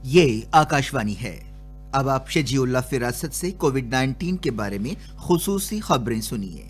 یہ آکاشوانی ہے۔ اب آپ شجیع فراست سے کووڈ-19 کے بارے میں خصوصی خبریں سنیے۔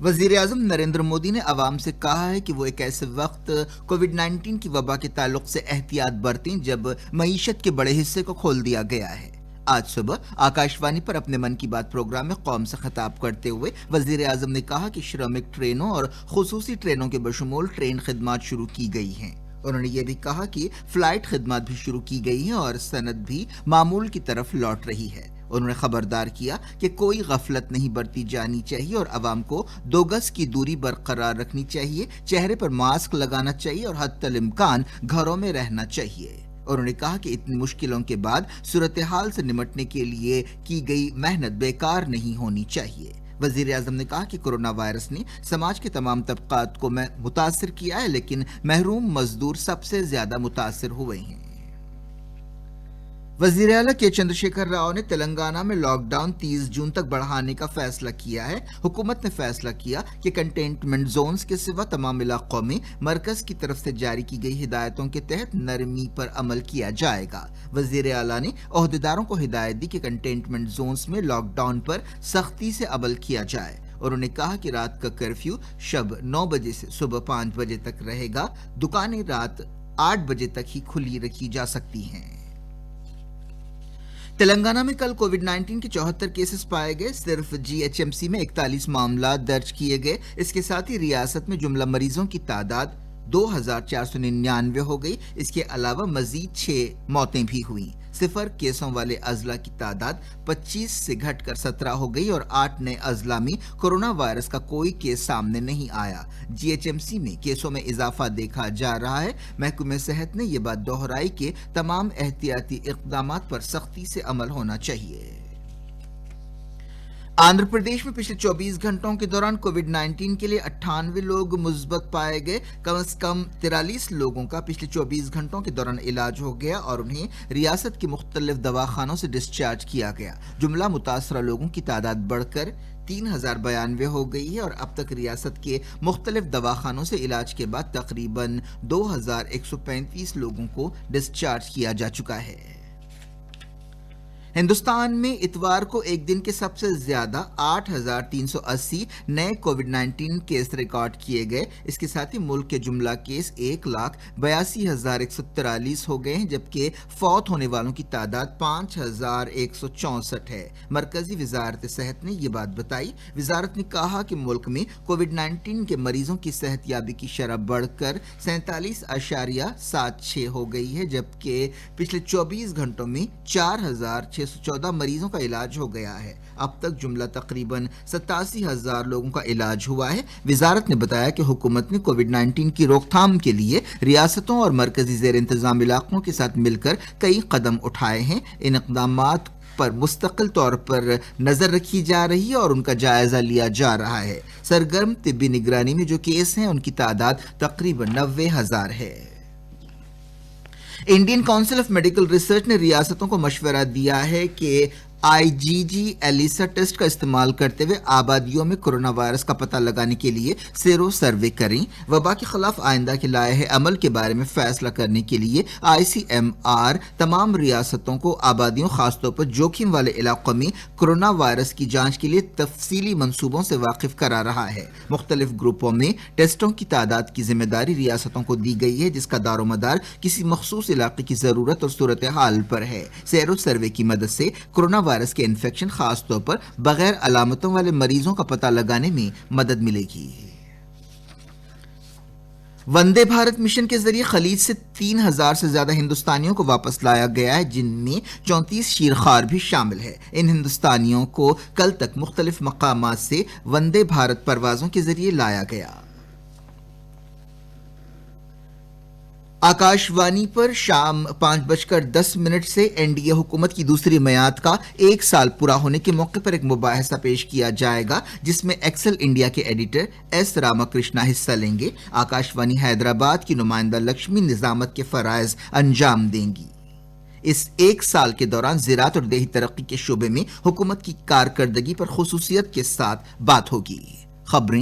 وزیر اعظم نریندر مودی نے عوام سے کہا ہے کہ وہ ایک ایسے وقت کووڈ-19 کی وبا کے تعلق سے احتیاط برتیں جب معیشت کے بڑے حصے کو کھول دیا گیا ہے۔ آج صبح آکاشوانی پر اپنے من کی بات پروگرام میں قوم سے خطاب کرتے ہوئے وزیر اعظم نے کہا کہ شرمک ٹرینوں اور خصوصی ٹرینوں کے بشمول ٹرین خدمات شروع کی گئی ہیں۔ انہوں نے یہ بھی کہا کہ فلائٹ خدمات بھی شروع کی گئی ہیں اور صنعت بھی معمول کی طرف لوٹ رہی ہے۔ انہوں نے خبردار کیا کہ کوئی غفلت نہیں برتی جانی چاہیے اور عوام کو 2 گز کی دوری برقرار رکھنی چاہیے، چہرے پر ماسک لگانا چاہیے اور حتی الامکان گھروں میں رہنا چاہیے۔ انہوں نے کہا کہ اتنی مشکلوں کے بعد صورتحال سے نمٹنے کے لیے کی گئی محنت بیکار نہیں ہونی چاہیے۔ وزیر اعظم نے کہا کہ کورونا وائرس نے سماج کے تمام طبقات کو متاثر کیا ہے، لیکن محروم مزدور سب سے زیادہ متاثر ہوئے ہیں۔ وزیر اعلیٰ کے چندرشیکھر راؤ نے تلنگانہ میں لاک ڈاؤن 30 جون تک بڑھانے کا فیصلہ کیا ہے۔ حکومت نے فیصلہ کیا کہ کنٹینمنٹ زونز کے سوا تمام علاقوں میں مرکز کی طرف سے جاری کی گئی ہدایتوں کے تحت نرمی پر عمل کیا جائے گا۔ وزیر اعلیٰ نے عہدیداروں کو ہدایت دی کہ کنٹینمنٹ زونز میں لاک ڈاؤن پر سختی سے عمل کیا جائے۔ انہوں نے کہا کہ رات کا کرفیو شب 9 بجے سے صبح 5 بجے تک رہے گا۔ دکانیں رات 8 بجے تک ہی کھلی رکھی جا سکتی ہیں۔ تلنگانہ میں کل کووڈ-19 کے 74 کیسز پائے گئے۔ صرف GHMC میں 41 معاملات درج کیے گئے۔ اس کے ساتھ ہی ریاست میں جملہ مریضوں کی تعداد 2499 ہو گئی۔ اس کے علاوہ مزید 6 موتیں بھی ہوئیں۔ 0 کیسوں والے اضلاع کی تعداد 25 سے گھٹ کر 17 ہو گئی اور 8 نئے اضلاع میں کورونا وائرس کا کوئی کیس سامنے نہیں آیا۔ GHMC میں کیسوں میں اضافہ دیکھا جا رہا ہے۔ محکمہ صحت نے یہ بات دہرائی کہ تمام احتیاطی اقدامات پر سختی سے عمل ہونا چاہیے۔ آندھرا پردیش میں پچھلے 24 گھنٹوں کے دوران کووڈ-19 کے لیے 98 لوگ مثبت پائے گئے۔ کم از کم 43 لوگوں کا پچھلے 24 گھنٹوں کے دوران علاج ہو گیا اور انہیں ریاست کے مختلف دواخانوں سے ڈسچارج کیا گیا۔ جملہ متاثرہ لوگوں کی تعداد بڑھ کر 3092 ہو گئی ہے اور اب تک ریاست کے مختلف دواخانوں سے علاج کے بعد تقریباً 2135 لوگوں کو ڈسچارج کیا جا چکا ہے۔ ہندوستان میں اتوار کو ایک دن کے سب سے زیادہ 8380 نئے کووڈ-19 کیس ریکارڈ کیے گئے۔ اس کے ساتھ ہی ملک کے جملہ کیس 1,82,143 ہو گئے ہیں، جبکہ فوت ہونے والوں کی تعداد 5164 ہے۔ مرکزی وزارت صحت نے یہ بات بتائی۔ وزارت نے کہا کہ ملک میں کووڈ-19 کے مریضوں کی صحت یابی کی شرح بڑھ کر 47.76 ہو گئی ہے، جبکہ پچھلے 24 گھنٹوں میں 4614 مریضوں کا علاج ہو گیا ہے۔ اب تک جملہ تقریباً 87,000 لوگوں کا علاج ہوا ہے۔ وزارت نے بتایا کہ حکومت نے کووڈ-19 کی روک تھام کے لیے ریاستوں اور مرکزی زیر انتظام علاقوں کے ساتھ مل کر کئی قدم اٹھائے ہیں۔ ان اقدامات پر مستقل طور پر نظر رکھی جا رہی ہے اور ان کا جائزہ لیا جا رہا ہے۔ سرگرم طبی نگرانی میں جو کیس ہیں ان کی تعداد تقریباً 90,000 ہے۔ Indian council of medical research نے ریاستوں کو مشورہ دیا ہے کہ IgG ایلیسا ٹیسٹ کا استعمال کرتے ہوئے آبادیوں میں کورونا وائرس کا پتہ لگانے کے لیے سیرو سروے کریں۔ وبا کے خلاف آئندہ کے لائحہ عمل کے بارے میں فیصلہ کرنے کے لیے ICMR تمام ریاستوں کو آبادیوں، خاص طور پر جوخم والے علاقوں میں کورونا وائرس کی جانچ کے لیے تفصیلی منصوبوں سے واقف کرا رہا ہے۔ مختلف گروپوں میں ٹیسٹوں کی تعداد کی ذمہ داری ریاستوں کو دی گئی ہے، جس کا دار و مدار کسی مخصوص علاقے کی ضرورت اور صورتحال پر ہے۔ سیرو سروے کی مدد سے کورونا وائرس کے انفیکشن، خاص طور پر بغیر علامتوں والے مریضوں کا پتہ لگانے میں مدد ملے گی۔ وندے بھارت مشن کے ذریعے خلیج سے 3000 سے زیادہ ہندوستانیوں کو واپس لایا گیا ہے، جن میں 34 شیرخوار بھی شامل ہے۔ ان ہندوستانیوں کو کل تک مختلف مقامات سے وندے بھارت پروازوں کے ذریعے لایا گیا۔ آکاشوانی پر شام 5:10 سے NDA حکومت کی دوسری میعاد کا 1 سال پورا ہونے کے موقع پر ایک مباحثہ پیش کیا جائے گا، جس میں ایکسل انڈیا کے ایڈیٹر S راما کرشنا حصہ لیں گے۔ آکاشوانی حیدرآباد کی نمائندہ لکشمی نظامت کے فرائض انجام دیں گی۔ اس 1 سال کے دوران زراعت اور دیہی ترقی کے شعبے میں حکومت کی کارکردگی پر خصوصیت کے ساتھ بات ہوگی۔ خبریں